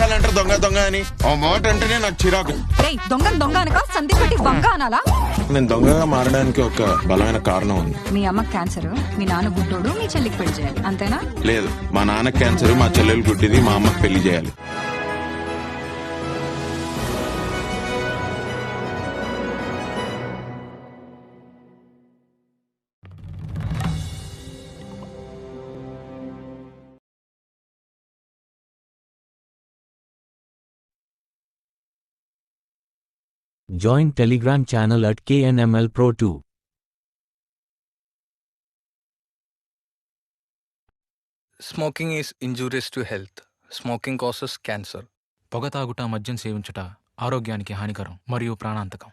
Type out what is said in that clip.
ఎన్నిసార్లు అంటారు దొంగ దొంగ అని? ఆ మాట అంటేనే నాకు చిరాకు. దొంగ అనక సంధి పెట్టి వంగ అనాలా? నేను దొంగగా మారడానికి ఒక బలమైన కారణం ఉంది. మీ అమ్మ క్యాన్సర్, మీ నాన్న గుడ్డోడు, మీ చెల్లికి పెళ్లి చేయాలి, అంతేనా? లేదు, మా నాన్న క్యాన్సర్, మా చెల్లెలు గుడ్డిది, మా అమ్మకి పెళ్లి చేయాలి. Join Telegram channel at KNML Pro 2. Smoking is injurious to health. Smoking causes cancer. పొగ తాగుట, మద్యం సేవించుట ఆరోగ్యానికి హానికరం మరియు ప్రాణాంతకం.